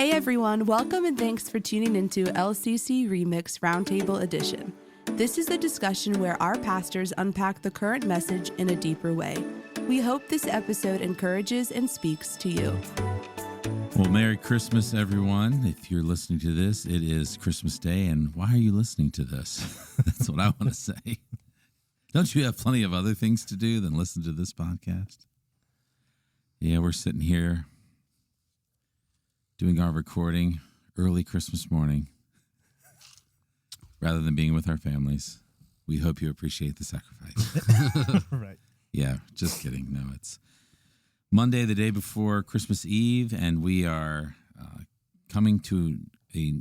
Hey everyone, welcome and thanks for tuning into LCC Remix Roundtable Edition. This is a discussion where our pastors unpack the current message in a deeper way. We hope this episode encourages and speaks to you. Well, Merry Christmas, everyone. If you're listening to this, it is Christmas Day, and why are you listening to this? That's what I want to say. Don't you have plenty of other things to do than listen to this podcast? Yeah, we're sitting here doing our recording early Christmas morning rather than being with our families. We hope you appreciate the sacrifice. Right. Yeah, just kidding. No, it's Monday, the day before Christmas Eve, and we are coming to a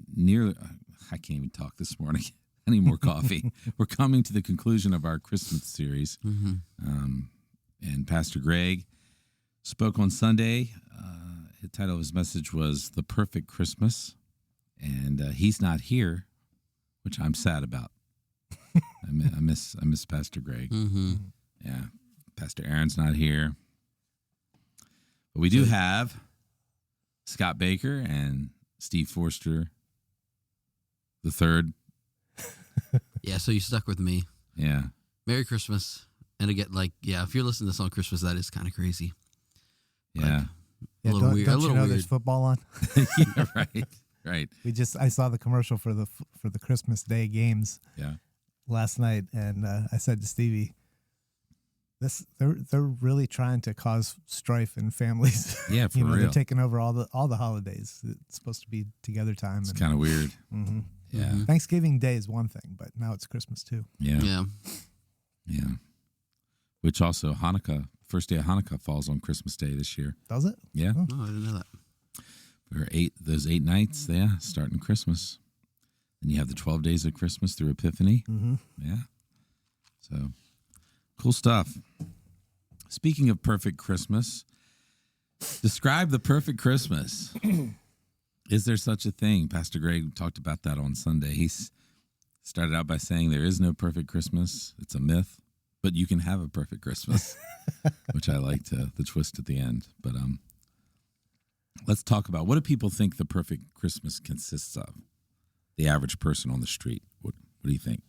I can't even talk this morning. I need more coffee. We're coming to the conclusion of our Christmas series. And Pastor Greg spoke on Sunday. The title of his message was The Perfect Christmas, and he's not here, which I'm sad about. I miss Pastor Greg. Mm-hmm. Yeah, Pastor Aaron's not here. But we do have Scott Baker and Steve Forster the third. Yeah, so you stuck with me. Yeah. Merry Christmas. And again, if you're listening to this on Christmas, that is kind of crazy. Yeah. A little weird. Don't you know there's football on? Yeah, right. I saw the commercial for the Christmas Day games. Yeah. Last night, and I said to Stevie, they're really trying to cause strife in families. Yeah, for real. They're taking over all the holidays. It's supposed to be together time. It's kind of weird. Mm-hmm. Yeah. Mm-hmm. Thanksgiving Day is one thing, but now it's Christmas too. Yeah. Which also first day of Hanukkah falls on Christmas Day this year. Does it? Yeah. Oh. Oh, I didn't know that. For those 8 nights, starting Christmas. Then you have the 12 days of Christmas through Epiphany. Mm-hmm. Yeah. So, cool stuff. Speaking of perfect Christmas, describe the perfect Christmas. Is there such a thing? Pastor Greg talked about that on Sunday. He started out by saying there is no perfect Christmas. It's a myth, but you can have a perfect Christmas, which I liked the twist at the end. But let's talk about, what do people think the perfect Christmas consists of? The average person on the street. What do you think?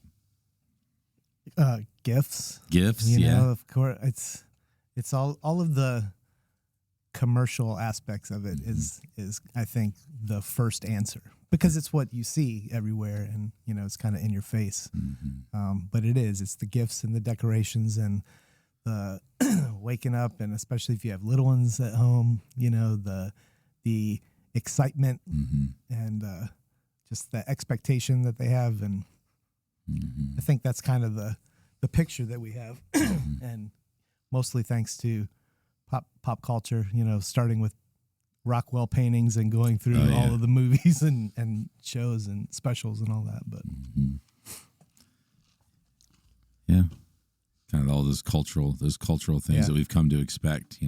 Gifts. Gifts, You yeah. know, of course, it's all of the commercial aspects of it is I think the first answer, because it's what you see everywhere, and it's kind of in your face. But it's the gifts and the decorations and the waking up, and especially if you have little ones at home, the excitement and just the expectation that they have, and I think that's kind of the picture that we have, and mostly thanks to pop culture, starting with Rockwell paintings and going through all of the movies and shows and specials and all that. But yeah, kind of all those cultural things that we've come to expect.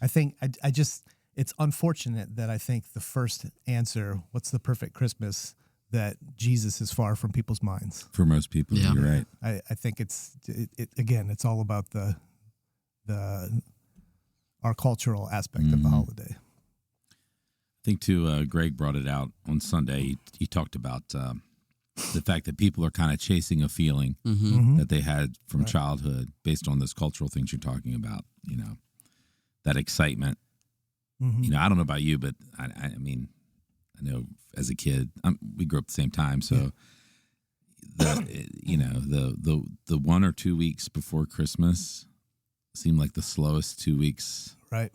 I think I just, it's unfortunate that I think the first answer, what's the perfect Christmas, that Jesus is far from people's minds. For most people, Yeah. you're right. I think it's all about our cultural aspect of the holiday. I think too, Greg brought it out on Sunday. He talked about the fact that people are kind of chasing a feeling that they had from childhood based on those cultural things you're talking about, that excitement. I don't know about you, but I mean, I know as a kid, we grew up at the same time. So the 1 or 2 weeks before Christmas seemed like the slowest 2 weeks. Right.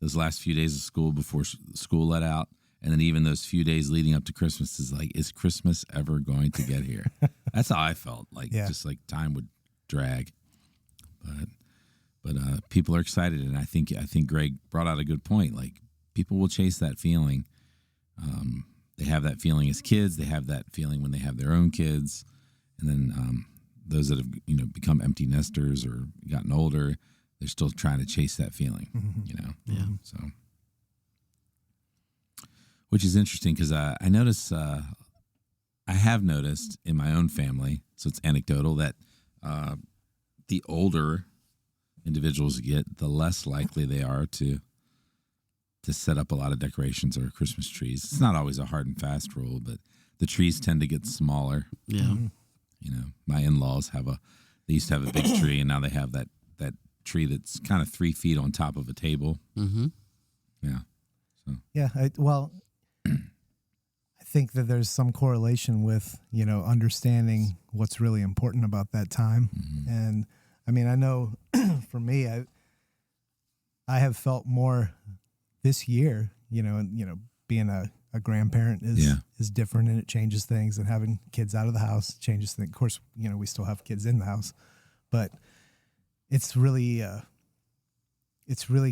Those last few days of school before school let out, and then even those few days leading up to Christmas is like, is Christmas ever going to get here? That's how I felt. Just like time would drag. But people are excited, and I think Greg brought out a good point. Like, people will chase that feeling. They have that feeling as kids. They have that feeling when they have their own kids, and then those that have become empty nesters or gotten older, they're still trying to chase that feeling. Yeah. So, which is interesting because I have noticed in my own family, so it's anecdotal, that the older individuals get, the less likely they are to set up a lot of decorations or Christmas trees. It's not always a hard and fast rule, but the trees tend to get smaller. Yeah. You know, my in-laws they used to have a big tree, and now they have that tree that's kind of 3 feet on top of a table. Mm-hmm. Yeah. So. Yeah. I think that there's some correlation with, understanding what's really important about that time. Mm-hmm. And I mean, I know for me, I have felt more this year, being a grandparent is different, and it changes things, and having kids out of the house changes things. Of course, we still have kids in the house, but it's really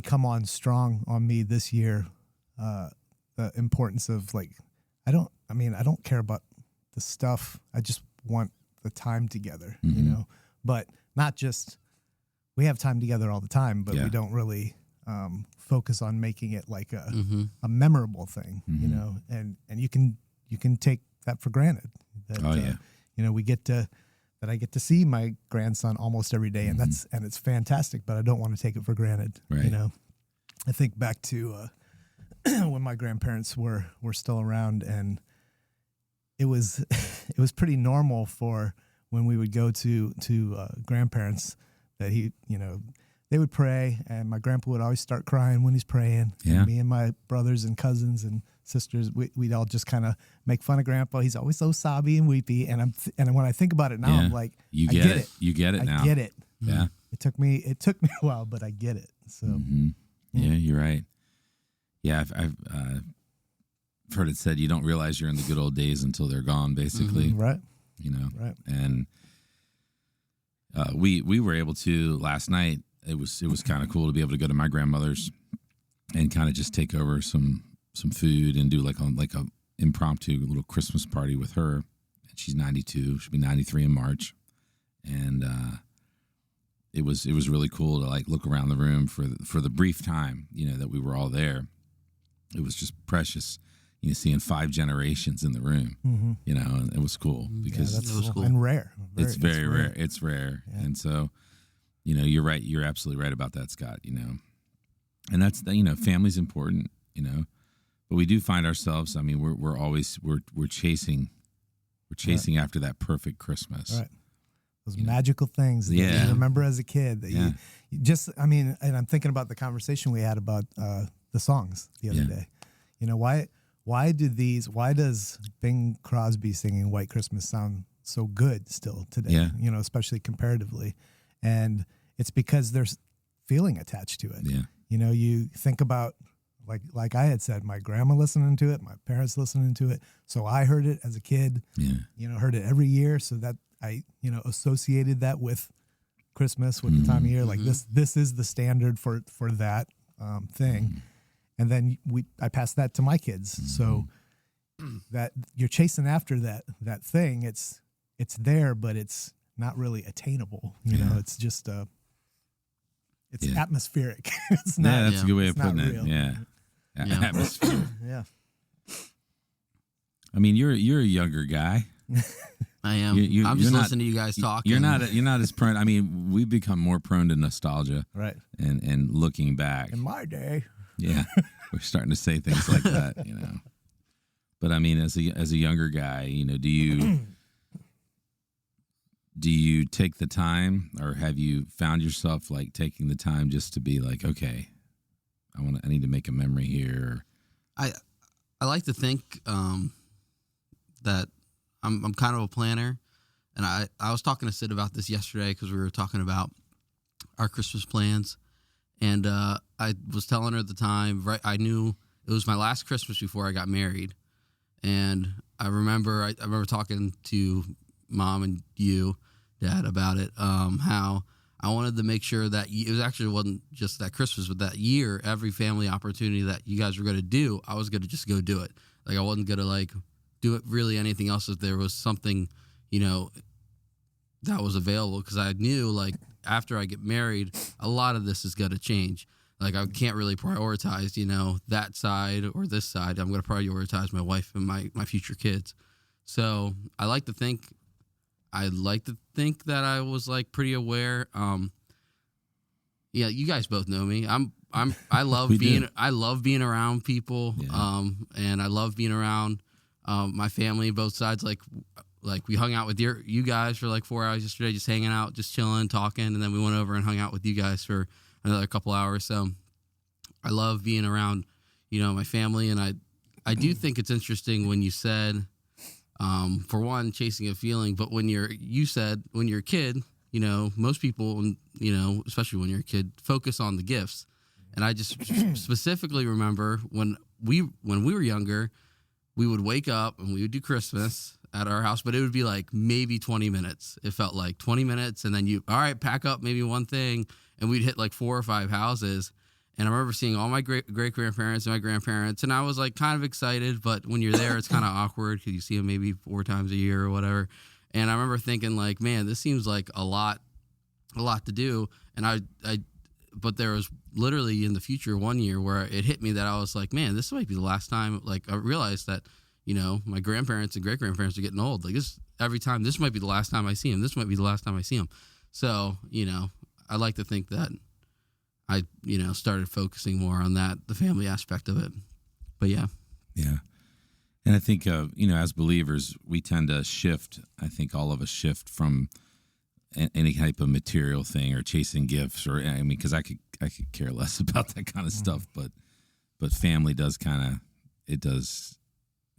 come on strong on me this year. The importance of I don't care about the stuff. I just want the time together, mm-hmm. but not just, we have time together all the time, but we don't really focus on making it like a memorable thing, mm-hmm. and you can take that for granted. That, I get to see my grandson almost every day, and mm-hmm. and it's fantastic, but I don't want to take it for granted. Right. I think back to when my grandparents were still around, and it was pretty normal for when we would go to grandparents that they would pray, and my grandpa would always start crying when he's praying. Yeah. And me and my brothers and cousins and sisters, we'd all just kind of make fun of Grandpa. He's always so sobby and weepy. And when I think about it now, I'm like, you get it. You get it now. I get it. Yeah. It took me a while, but I get it. So. Mm-hmm. Yeah, you're right. Yeah, I've heard it said you don't realize you're in the good old days until they're gone, basically. Mm-hmm. Right. Right. And we were able to last night. It was kind of cool to be able to go to my grandmother's and kind of just take over some food and do like a impromptu little Christmas party with her. And she's 92. She'll be 93 in March. And it was really cool to look around the room for the brief time, that we were all there. It was just precious, seeing 5 generations in the room, mm-hmm. And it was cool because it was cool and rare. It's very rare. It's rare. Yeah. And so, you're right. You're absolutely right about that, Scott, and that's, family's important, but we do find ourselves, I mean, we're always, we're chasing after that perfect Christmas. Right. Those magical things that you remember as a kid that you just, and I'm thinking about the conversation we had about the songs the other day. Why does Bing Crosby singing White Christmas sound so good still today? Yeah. Especially comparatively. And it's because there's feeling attached to it. Yeah. You think about, like I had said, my grandma listening to it, my parents listening to it. So I heard it as a kid, heard it every year. So that I, associated that with Christmas, with the time of year. Like this is the standard for that thing. Mm-hmm. And then I passed that to my kids. Mm-hmm. So that you're chasing after that thing. It's there, but it's not really attainable. It's just it's atmospheric. It's not. Yeah, that's a good way of putting it. Real. Yeah. Atmosphere. Yeah. I mean, you're a younger guy. I am. I'm just listening to you guys talk. You're not as prone. I mean, we've become more prone to nostalgia, right? And looking back. In my day. Yeah, we're starting to say things like that, But I mean, as a younger guy, do you take the time, or have you found yourself taking the time just to be like, okay, I need to make a memory here? I like to think that I'm kind of a planner, and I was talking to Sid about this yesterday because we were talking about our Christmas plans, and I was telling her at the time, right, I knew it was my last Christmas before I got married, and I remember talking to Mom and you, Dad, about it, how I wanted to make sure that wasn't just that Christmas, but that year, every family opportunity that you guys were going to do, I was going to just go do it. I wasn't going to do it really anything else if there was something, that was available. Because I knew after I get married, a lot of this is going to change. I can't really prioritize, that side or this side. I'm going to prioritize my wife and my future kids. So I like to think that I was pretty aware. Yeah, you guys both know me. I love being around people. Yeah. And I love being around my family, both sides. Like we hung out with you guys for like 4 hours yesterday, just hanging out, just chilling, talking, and then we went over and hung out with you guys for another couple hours. So I love being around, my family, and I do think it's interesting when you said, for one, chasing a feeling, but when you're a kid, most people, especially when you're a kid, focus on the gifts. And I just specifically remember when we were younger, we would wake up and we would do Christmas at our house, but it would be like maybe 20 minutes. It felt like 20 minutes. And then all right, pack up maybe one thing. And we'd hit like 4 or 5 houses. And I remember seeing all my great-grandparents and my grandparents. And I was like kind of excited, but when you're there, it's kind of awkward because you see them maybe 4 times a year or whatever. And I remember thinking like, man, this seems like a lot to do. And but there was literally in the future one year where it hit me that I was like, man, this might be the last time. Like I realized that, my grandparents and great-grandparents are getting old. Like every time, this might be the last time I see them. This might be the last time I see them. So, I like to think that I, started focusing more on the family aspect of it. But yeah. Yeah. And I think, as believers, we tend to shift. I think all of us shift from any type of material thing or chasing gifts because I could care less about that kind of stuff. But family does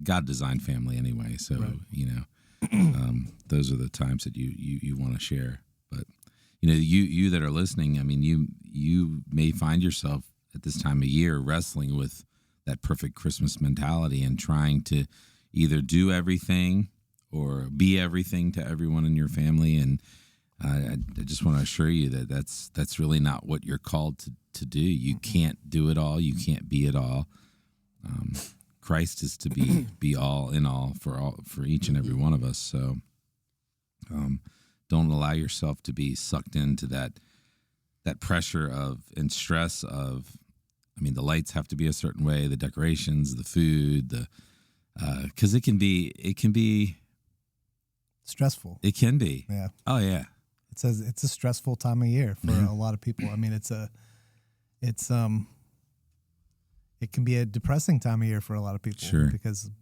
God designed family anyway. So, right. Those are the times that you want to share. But, you that are listening, I mean, you may find yourself at this time of year wrestling with that perfect Christmas mentality and trying to either do everything or be everything to everyone in your family. And I just want to assure you that that's really not what you're called to do. You can't do it all. You can't be it all. Christ is to be all in all for each and every one of us. So don't allow yourself to be sucked into that pressure and stress of, the lights have to be a certain way, the decorations, the food, because it can be stressful. It can be. Yeah. Oh yeah. It says it's a stressful time of year for a lot of people. It can be a depressing time of year for a lot of people. Sure.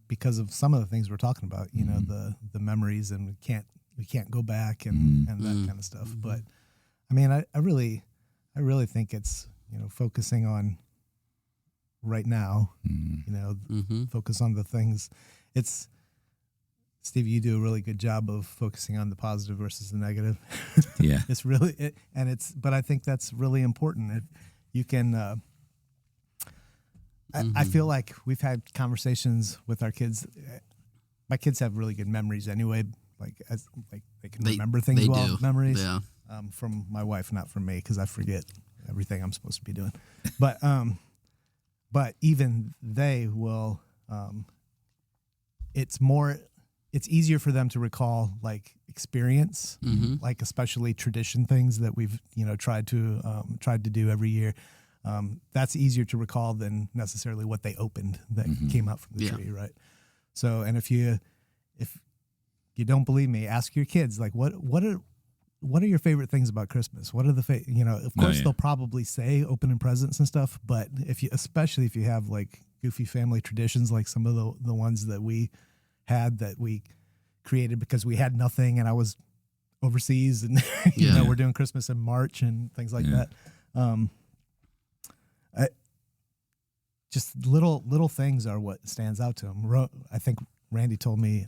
because of some of the things we're talking about, the memories, and we can't go back and that kind of stuff. But I really think it's, focusing on right now, focus on the things. It's, Steve, you do a really good job of focusing on the positive versus the negative. Yeah. It's really, but I think that's really important. If you can, I feel like we've had conversations with our kids. My kids have really good memories anyway. They can remember things well. Do. Memories, yeah. From my wife, not from me, because I forget everything I'm supposed to be doing. But even they will. It's easier for them to recall experience, especially tradition things that we've tried to do every year. That's easier to recall than necessarily what they opened that came out from the tree, right? So, and if you don't believe me, ask your kids what are your favorite things about Christmas? What are the of course they'll probably say opening presents and stuff, but especially if you have goofy family traditions like some of the ones that we had that we created because we had nothing and I was overseas and we're doing Christmas in March and things like that. Just little things are what stands out to them. I think Randy told me,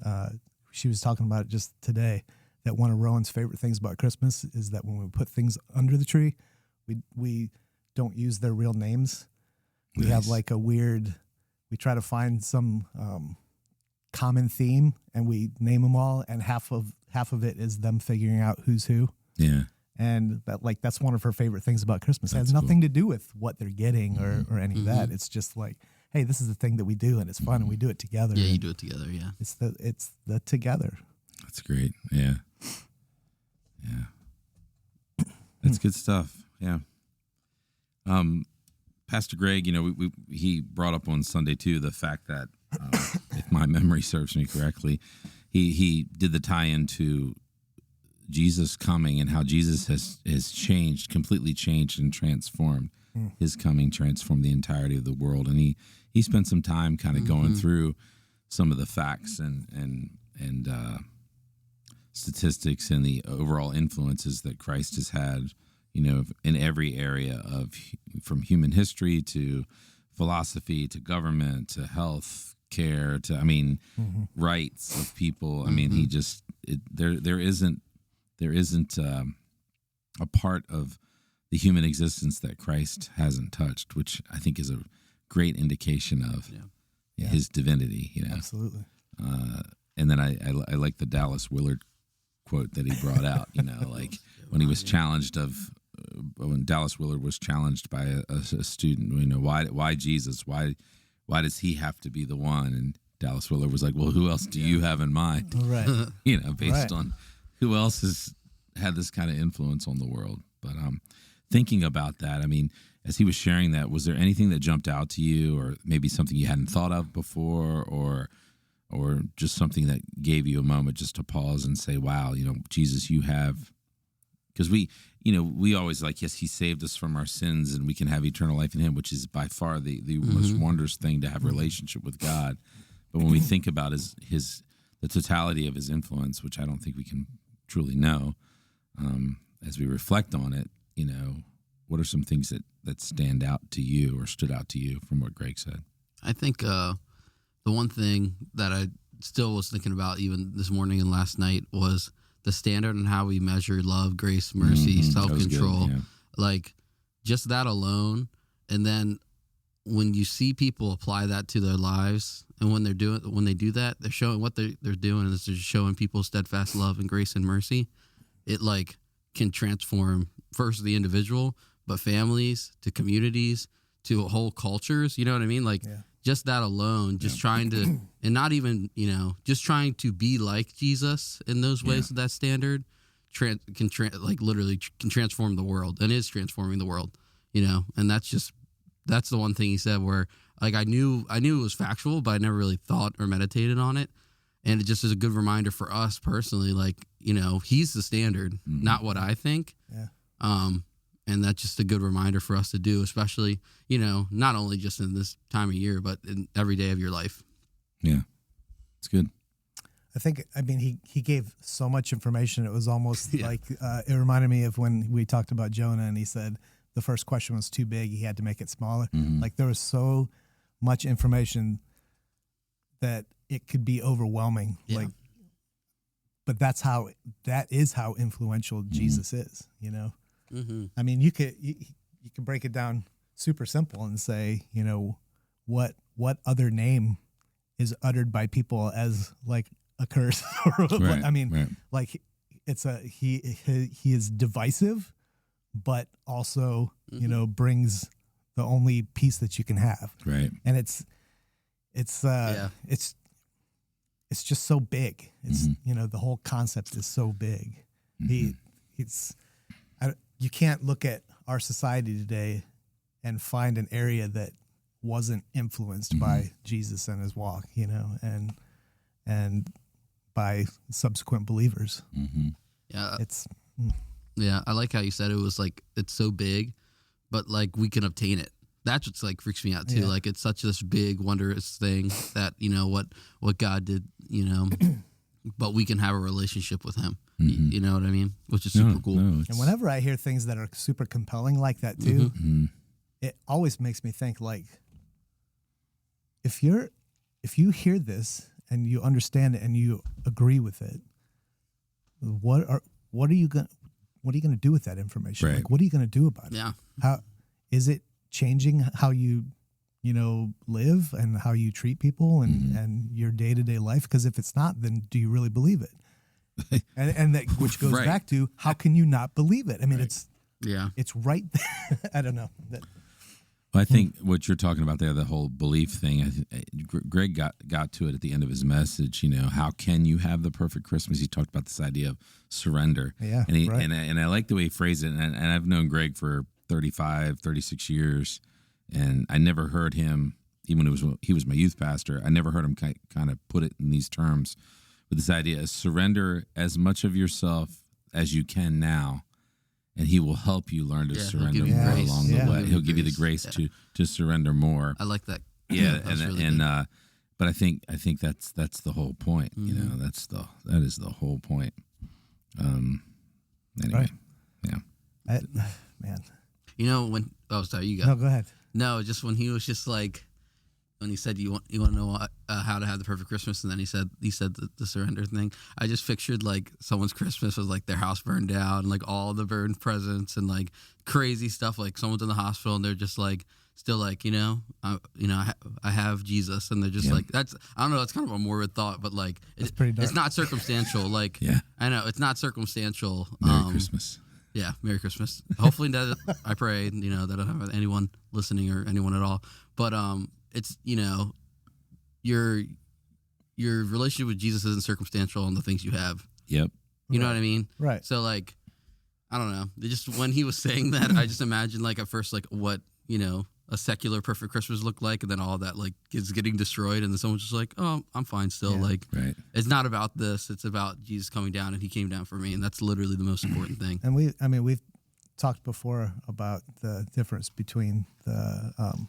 she was talking about it just today, that one of Rowan's favorite things about Christmas is that when we put things under the tree, we don't use their real names. We have we try to find some common theme and we name them all, and half of it is them figuring out who's who. Yeah. And that's one of her favorite things about Christmas. It has nothing to do with what they're getting or any of that. It's just hey, this is the thing that we do and it's fun and we do it together. Yeah, you do it together, yeah. It's the together. That's great. Yeah. Yeah. That's good stuff. Yeah. Pastor Greg, he brought up on Sunday too the fact that if my memory serves me correctly, he did the tie-in to Jesus coming and how Jesus has changed, completely changed and transformed. His coming transformed the entirety of the world. And he spent some time kind of going through some of the facts and statistics and the overall influences that Christ has had, in every area from human history to philosophy to government to health care to, rights of people. He just, there isn't a part of the human existence that Christ hasn't touched, which I think is a great indication of his divinity. Absolutely. And then I like the Dallas Willard quote that he brought out. Like when he was challenged when Dallas Willard was challenged by a student, why Jesus? Why does he have to be the one? And Dallas Willard was like, well, who else do you have in mind? Right. Based on who else has had this kind of influence on the world. But thinking about that, as he was sharing that, was there anything that jumped out to you, or maybe something you hadn't thought of before, or just something that gave you a moment just to pause and say, wow, Jesus, you have, because we always yes, he saved us from our sins and we can have eternal life in him, which is by far the most wondrous thing, to have a relationship with God. But when we think about the totality of his influence, which I don't think we can truly know, as we reflect on it, what are some things that stand out to you or stood out to you from what Greg said? I think the one thing that I still was thinking about even this morning and last night was the standard and how we measure love, grace, mercy, self-control. Like just that alone. And then when you see people apply that to their lives, and when they do that, they're showing what they're doing is they're showing people steadfast love and grace and mercy. It can transform first the individual, but families to communities to whole cultures. You know what I mean? Just that alone, just trying to, and not even, just trying to be like Jesus in those ways of that standard literally can transform the world and is transforming the world, and that's the one thing he said where I knew it was factual, but I never really thought or meditated on it. And it just is a good reminder for us personally, he's the standard, not what I think. Yeah. And that's just a good reminder for us to do, especially, not only just in this time of year, but in every day of your life. Yeah. It's good. I think, he gave so much information. It was almost it reminded me of when we talked about Jonah and he said the first question was too big. He had to make it smaller. There was so much information that it could be overwhelming. Yeah. But that is how influential Jesus is, You could break it down super simple and say, what other name is uttered by people as a curse? Right. He is divisive, but also, brings the only peace that you can have. Right. And it's just so big. It's, the whole concept is so big. You can't look at our society today and find an area that wasn't influenced by Jesus and his walk, and by subsequent believers. Yeah. It's, yeah. I like how you said it was it's so big, but we can obtain it. That's what's freaks me out too. Yeah. It's such this big, wondrous thing that, what God did, but we can have a relationship with him. You know what I mean? Which is super cool. And whenever I hear things that are super compelling like that too, it always makes me think if you hear this and you understand it and you agree with it, what are you going to do with that information? Right. What are you going to do about it? Yeah. How is it changing how you live and how you treat people and your day-to-day life? Because if it's not, then do you really believe it? and that, which goes back to, how can you not believe it? It's right there. I don't know. Well, I think what you're talking about there, the whole belief thing, Greg got to it at the end of his message. How can you have the perfect Christmas? He talked about this idea of surrender. Yeah, and I like the way he phrased it. And I've known Greg for 35, 36 years, and I never heard him, even when he was my youth pastor, I never heard him kind of put it in these terms. With this idea of surrender as much of yourself as you can now, and he will help you learn to surrender more grace. along the way. He'll give you the grace to surrender more. I like that. Yeah, really but I think that's the whole point. You know, that is the whole point. Anyway, right. Yeah. Man. You know when? Oh, sorry, you go. No, go ahead. No, just when he was just like, when he said, you want to know how to have the perfect Christmas, and then he said the surrender thing. I just pictured like someone's Christmas was like their house burned down, and like all the burned presents and like crazy stuff. Like someone's in the hospital and they're just like still like I have Jesus, and they're just like that's I don't know. It's kind of a morbid thought, but like it's not circumstantial. Like I know it's not circumstantial. Merry Christmas. Yeah, Merry Christmas. Hopefully that I pray, that I don't have anyone listening or anyone at all. But it's your relationship with Jesus isn't circumstantial on the things you have. Yep. You know what I mean? Right. So like, I don't know. Just when he was saying that, I just imagined like at first like what a secular perfect Christmas looked like, and then all that like is getting destroyed, and then someone's just like, oh, I'm fine still. Like, it's not about this. It's about Jesus coming down, and he came down for me, and that's literally the most important thing. And we've talked before about the difference between the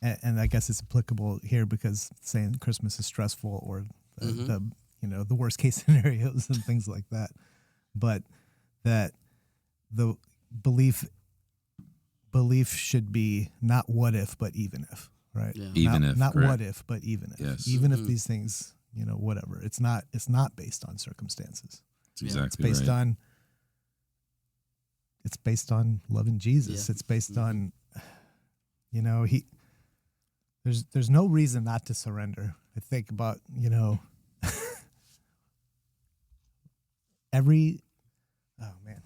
and I guess it's applicable here because saying Christmas is stressful or the worst case scenarios and things like that, but that the belief should be not what if, but even if, right? Yeah. Even if, not correct. what if, but even if. Yes. Even if these things, whatever. It's not based on circumstances. That's exactly It's based right. on. It's based on loving Jesus. It's based on, There's no reason not to surrender. I think about oh man.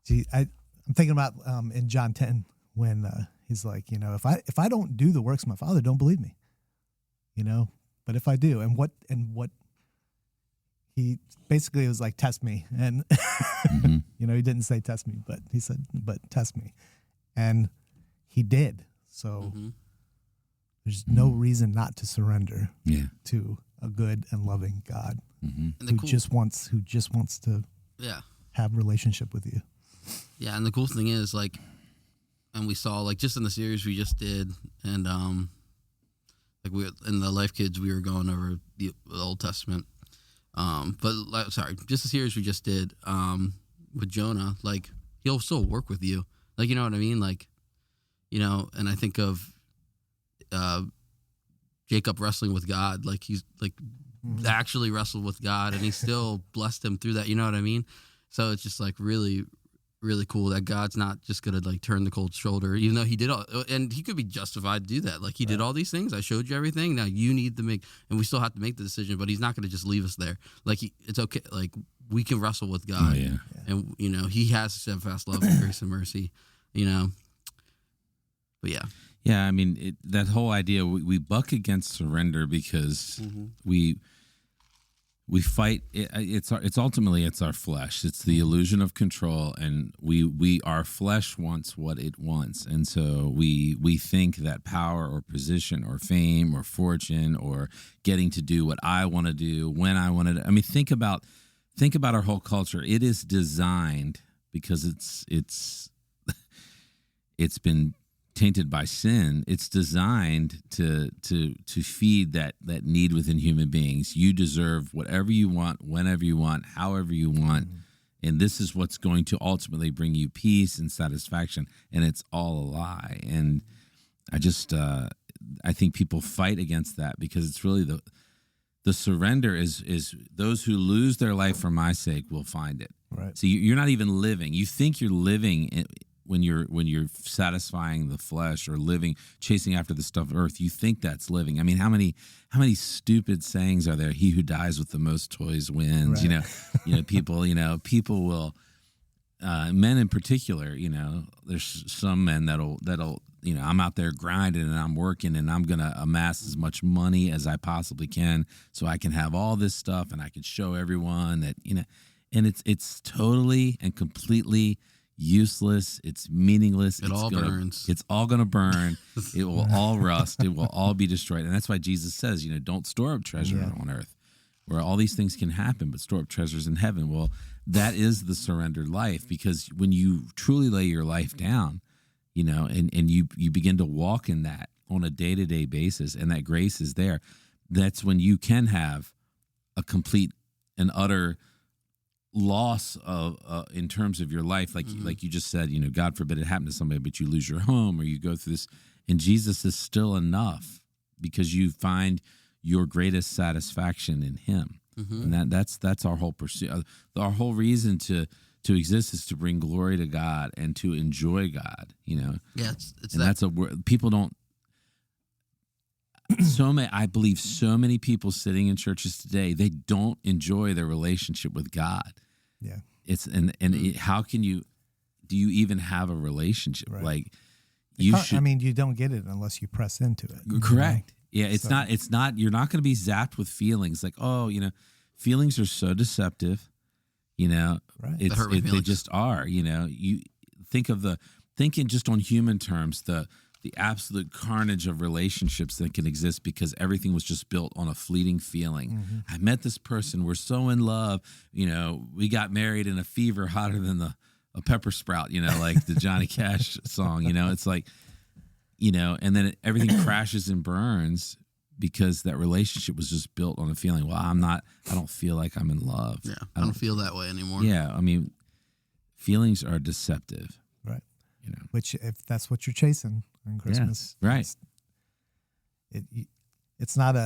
Gee, I'm thinking about in John 10 when he's like, if I don't do the works of my Father, don't believe me. But if I do, and what he basically was like, test me, and he didn't say test me, but he said, but test me, and he did. So there's no reason not to surrender to a good and loving God who just wants to have relationship with you. Yeah, and the cool thing is, like, and we saw, like, just in the series we just did, and, like, in the Life Kids, we were going over the Old Testament. Just the series we just did with Jonah, like, he'll still work with you. Like, you know what I mean? Like, and I think of Jacob wrestling with God. Like, he's, like, actually wrestled with God, and he still blessed him through that. You know what I mean? So it's just, like, really really cool that God's not just gonna like turn the cold shoulder, even though he did all, and he could be justified to do that. Like he did all these things. I showed you everything. Now you need to make, and we still have to make the decision. But he's not gonna just leave us there. Like it's okay. Like we can wrestle with God, and he has steadfast love and grace and mercy. But yeah. I mean that whole idea. We buck against surrender because we fight. It's ultimately our flesh. It's the illusion of control, and our flesh wants what it wants, and so we think that power or position or fame or fortune or getting to do what I want to do when I want to. I mean, think about our whole culture. It is designed because it's been tainted by sin. It's designed to feed that need within human beings. You deserve whatever you want, whenever you want, however you want, and this is what's going to ultimately bring you peace and satisfaction. And it's all a lie. And I think people fight against that because it's really the surrender is those who lose their life for my sake will find it. Right. So you're not even living. You think you're living when you're satisfying the flesh or chasing after the stuff of earth. You think that's living. I mean, how many stupid sayings are there? He who dies with the most toys wins. Right. People will, men in particular. There's some men that'll. I'm out there grinding and I'm working and I'm gonna amass as much money as I possibly can so I can have all this stuff and I can show everyone that and it's totally and completely useless. It's meaningless. It all burns. It's all going to burn. It will all rust. It will all be destroyed. And that's why Jesus says, don't store up treasure on earth where all these things can happen, but store up treasures in heaven. Well, that is the surrendered life, because when you truly lay your life down, and you begin to walk in that on a day-to-day basis, and that grace is there, that's when you can have a complete and utter loss of in terms of your life, like you just said, God forbid it happened to somebody, but you lose your home or you go through this, and Jesus is still enough because you find your greatest satisfaction in Him, and that's our whole pursuit. Our whole reason to exist is to bring glory to God and to enjoy God. Yeah, it's and that's a word people don't. I believe so many people sitting in churches today, they don't enjoy their relationship with God. Yeah, how can do you even have a relationship? Right. Like you should. I mean, you don't get it unless you press into it. Correct. Yeah, it's not. You're not going to be zapped with feelings like, feelings are so deceptive. Right. They just are. You thinking just on human terms, the absolute carnage of relationships that can exist because everything was just built on a fleeting feeling. I met this person, we're so in love, we got married in a fever hotter than a pepper sprout, like the Johnny Cash song, it's like, and then everything crashes and burns because that relationship was just built on a feeling. Well, I don't feel like I'm in love. Yeah, I don't feel that way anymore. Yeah, I mean, feelings are deceptive. Right. Which, if that's what you're chasing in Christmas, right? It's not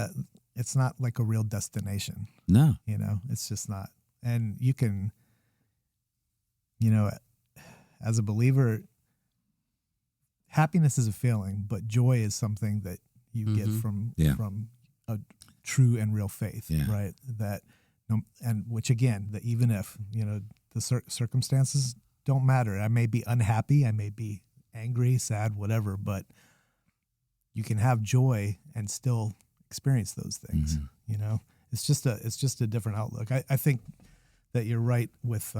like a real destination. No, it's just not. And you can, as a believer, happiness is a feeling, but joy is something that you get from a true and real faith, right? And which again, that even if the circumstances don't matter, I may be unhappy, I may be angry, sad, whatever, but you can have joy and still experience those things. It's just a different outlook. I think that you're right with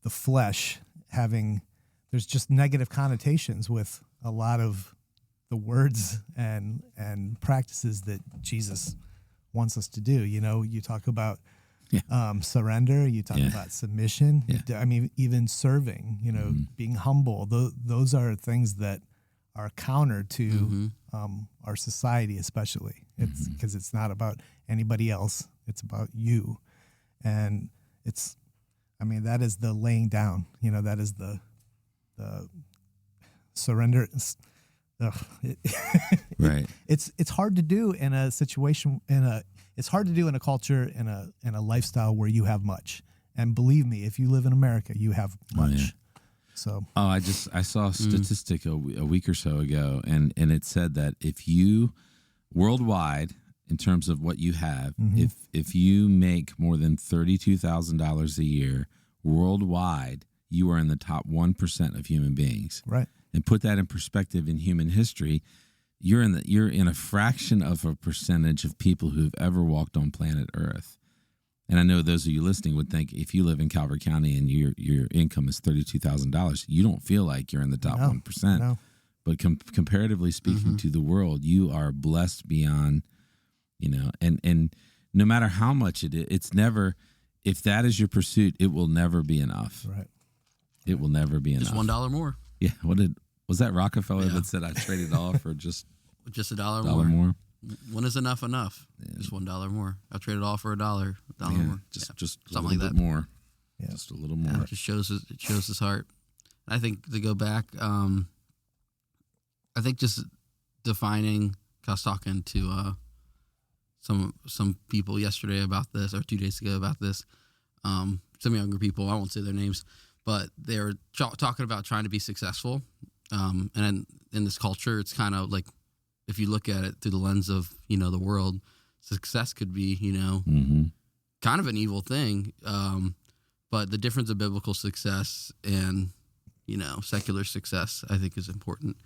the flesh there's just negative connotations with a lot of the words and practices that Jesus wants us to do. You talk about surrender, you talk about submission. I mean, even serving, being humble. Those are things that are counter to our society, especially. It's because it's not about anybody else. It's about you. And that is the laying down, that is the surrender. Right. It's hard to do in a situation, it's hard to do in a culture, in a lifestyle where you have much. And believe me, if you live in America, you have much. So. I saw a statistic a week or so ago, and it said that if you worldwide, in terms of what you have, if you make more than $32,000 a year worldwide, you are in the top 1% of human beings. Right. And put that in perspective in human history, you're in a fraction of a percentage of people who've ever walked on planet Earth. And I know those of you listening would think if you live in Calvert County and your income is $32,000, you don't feel like you're in the top 1%. No. But comparatively speaking to the world, you are blessed beyond, and no matter how much it's never, if that is your pursuit, it will never be enough. Right. It will never be enough. Just $1 more. Yeah. Was that Rockefeller that said I traded all for just a dollar more? When is enough? Yeah. Just $1 more. I traded all for $1 more. Just something like that. More. Yeah. Just a little more. Yeah, it just shows his heart. I think to go back, I think just defining. I was talking to some people yesterday about this, or 2 days ago about this. Some younger people. I won't say their names, but they were talking about trying to be successful. And in this culture, it's kind of like, if you look at it through the lens of, the world, success could be, kind of an evil thing. But the difference of biblical success and, secular success, I think, is important.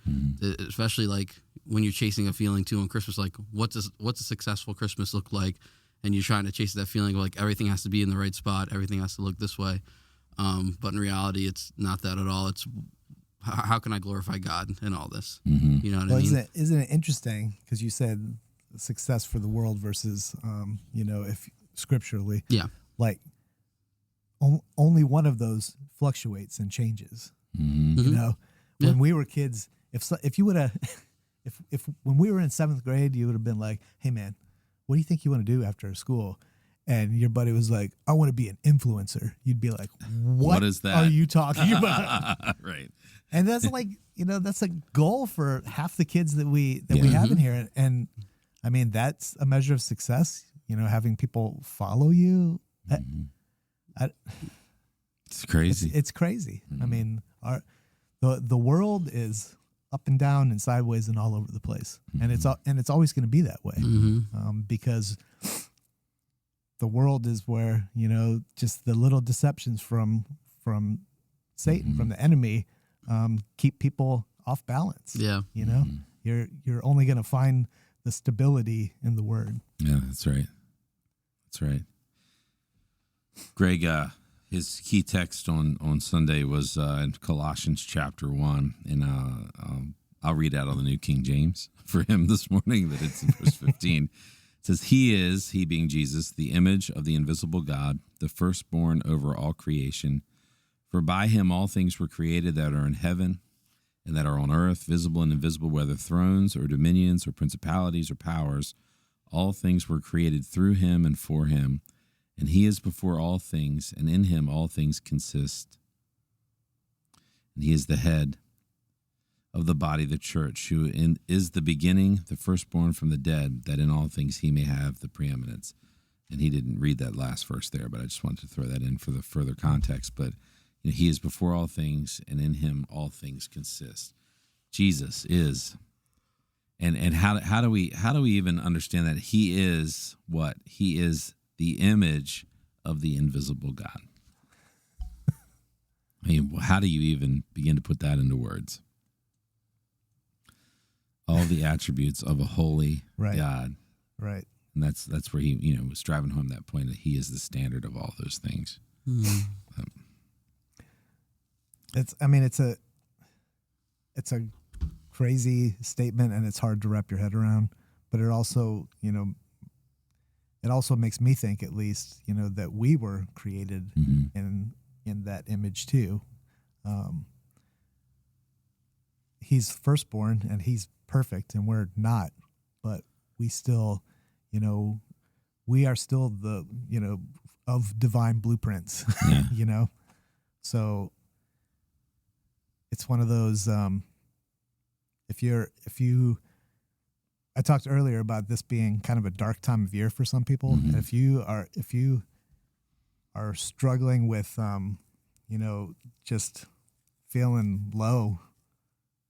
Especially like when you're chasing a feeling too on Christmas, like what's a successful Christmas look like? And you're trying to chase that feeling of like everything has to be in the right spot. Everything has to look this way. But in reality, it's not that at all. It's how can I glorify God in all this? You know what I mean? Isn't it interesting? Because you said success for the world versus, if scripturally, like only one of those fluctuates and changes. Mm-hmm. When we were kids, if you would have, if when we were in 7th grade, you would have been like, hey man, what do you think you want to do after school? And your buddy was like, I want to be an influencer. You'd be like, what is that? are you talking about? Right. And that's like, that's a goal for half the kids that we have in here. And I mean, that's a measure of success, having people follow you. It's crazy. It's crazy. Mm-hmm. I mean, the world is up and down and sideways and all over the place. And it's always going to be that way. Because the world is where, just the little deceptions from Satan, from the enemy, keep people off balance. Yeah. You're only going to find the stability in the word. Yeah, that's right. That's right. Greg, his key text on Sunday was in Colossians chapter 1, and I'll read out on the New King James for him this morning, that it's in verse 15. It says, he being Jesus, the image of the invisible God, the firstborn over all creation. For by him all things were created that are in heaven and that are on earth, visible and invisible, whether thrones or dominions or principalities or powers. All things were created through him and for him. And he is before all things, and in him all things consist. And he is the head of the body, the church, who is the beginning, the firstborn from the dead, that in all things he may have the preeminence. And he didn't read that last verse there, but I just wanted to throw that in for the further context. But he is before all things, and in him all things consist. Jesus is, and how do we even understand that he is what? He is the image of the invisible God. I mean, how do you even begin to put that into words? All the attributes of a holy God. Right. And that's where he, was driving home that point that he is the standard of all those things. It's a crazy statement, and it's hard to wrap your head around, but it also, it also makes me think, at least, that we were created in that image too. He's firstborn and he's perfect, and we're not, but we still, we are still the, of divine blueprints, so it's one of those, I talked earlier about this being kind of a dark time of year for some people. And if you are struggling with, just feeling low,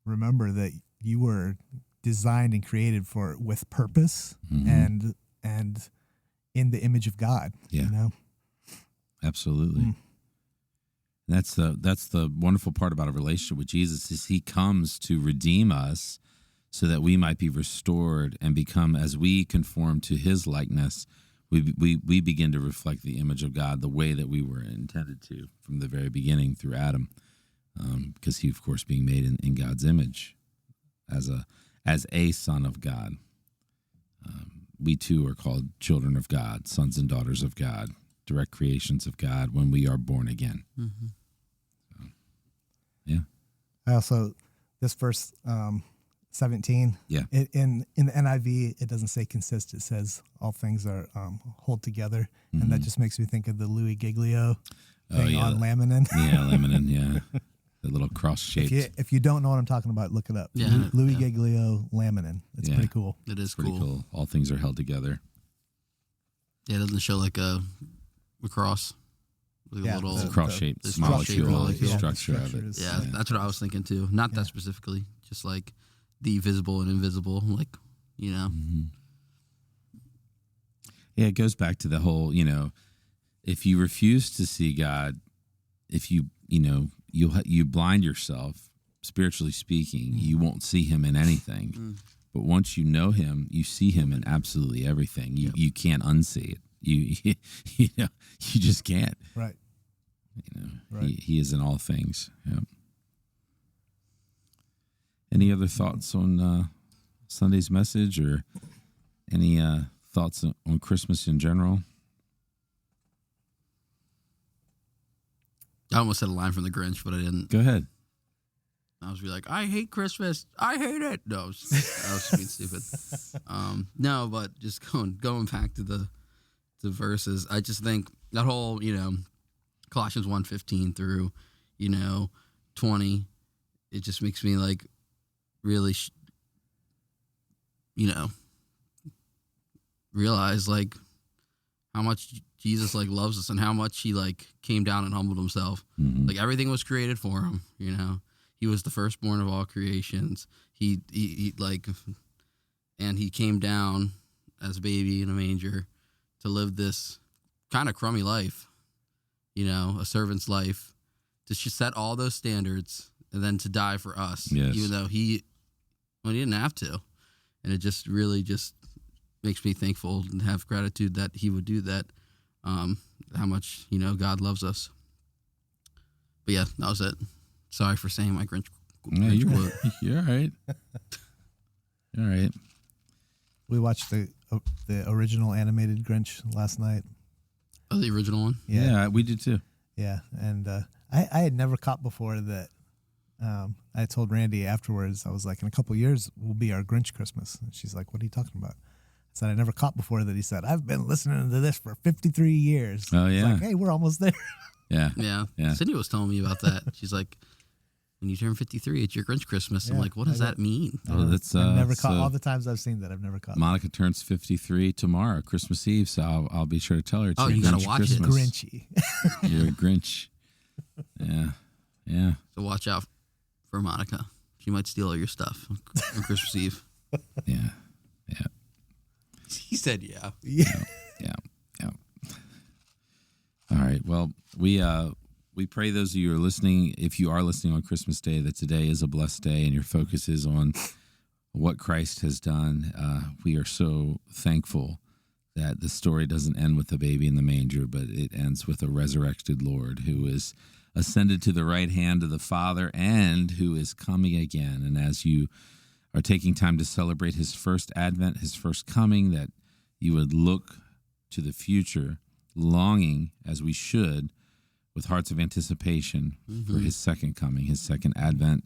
remember that you were designed and created with purpose and in the image of God. Absolutely. That's the wonderful part about a relationship with Jesus, is he comes to redeem us so that we might be restored and become, as we conform to his likeness, we begin to reflect the image of God the way that we were intended to from the very beginning through Adam, because he, of course, being made in God's image as a son of God. We too are called children of God, sons and daughters of God, direct creations of God when we are born again. So, yeah. I also, this verse 17. Yeah. In the NIV, it doesn't say consist. It says all things are hold together, and that just makes me think of the Louis Giglio thing on laminin. Yeah, laminin. Yeah, the little cross shaped. If you don't know what I'm talking about, look it up. Yeah, Louis Giglio laminin. It's pretty cool. It is pretty cool. All things are held together. Yeah, it doesn't show like a cross. Like a little cross shaped molecule structure of it. Yeah, that's what I was thinking too. Not that specifically, just like the visible and invisible, like, Yeah, it goes back to the whole, if you refuse to see God, if you blind yourself, spiritually speaking, you won't see him in anything. But once you know him, you see him in absolutely everything. You can't unsee it. You just can't. Right. He is in all things. Yeah. Any other thoughts on Sunday's message, or Any thoughts on Christmas in general? I almost said a line from The Grinch, but I didn't. Go ahead. I was like, I hate Christmas. I hate it. No, I was being stupid. No, but just going back to the verses, I just think that whole, Colossians 1:15 through, 20, it just makes me like really, realize like how much Jesus like loves us and how much he like came down and humbled himself. Mm-hmm. Like everything was created for him, He was the firstborn of all creations. He and he came down as a baby in a manger to live this kind of crummy life, a servant's life, to set all those standards and then to die for us, even though he didn't have to. And it just really just makes me thankful and have gratitude that he would do that, how much, God loves us. But yeah, that was it. Sorry for saying my Grinch. No, you're all right. You're all right. We watched the original animated Grinch last night. Oh, the original one? Yeah, we did too. Yeah, and I had never caught before that. I told Randy afterwards, I was like, in a couple of years will be our Grinch Christmas. And she's like, what are you talking about? I said, I never caught before that. He said, I've been listening to this for 53 years. Oh, yeah. Like, hey, we're almost there. Yeah. Yeah. Cindy was telling me about that. She's like, when you turn 53, it's your Grinch Christmas. I'm like, what does that mean? Oh, that's I've never caught. All the times I've seen that, I've never caught. Monica turns 53 tomorrow, Christmas Eve, so I'll be sure to tell her. It's your you gotta watch Christmas. It. Grinchy. You're a Grinch. Yeah. So watch out for Monica. She might steal all your stuff on Christmas Eve. Yeah. He said, yeah. Yeah. All right. Well, we pray those of you who are listening, if you are listening on Christmas Day, that today is a blessed day and your focus is on what Christ has done. We are so thankful that the story doesn't end with the baby in the manger, but it ends with a resurrected Lord who is ascended to the right hand of the Father and who is coming again. And as you are taking time to celebrate his first advent, his first coming, that you would look to the future, longing, as we should, with hearts of anticipation for his second coming, his second advent,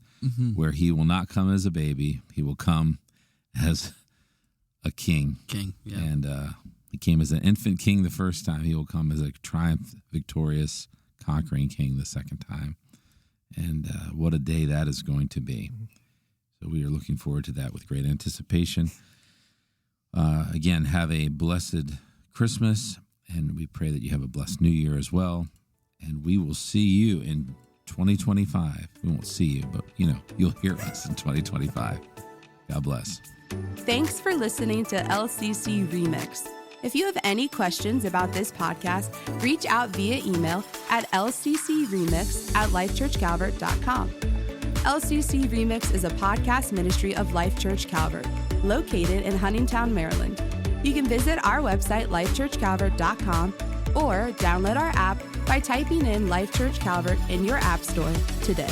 where he will not come as a baby. He will come as a king. Yeah. And he came as an infant king the first time. He will come as a triumph, victorious, conquering king the second time. And what a day that is going to be. So we are looking forward to that with great anticipation. Again, have a blessed Christmas, and we pray that you have a blessed New Year as well. And we will see you in 2025. We won't see you, but, you'll hear us in 2025. God bless. Thanks for listening to LCC Remix. If you have any questions about this podcast, reach out via email at lccremix@lifechurchcalvert.com. LCC Remix is a podcast ministry of Life Church Calvert, located in Huntingtown, Maryland. You can visit our website, lifechurchcalvert.com, or download our app by typing in Life Church Calvert in your app store today.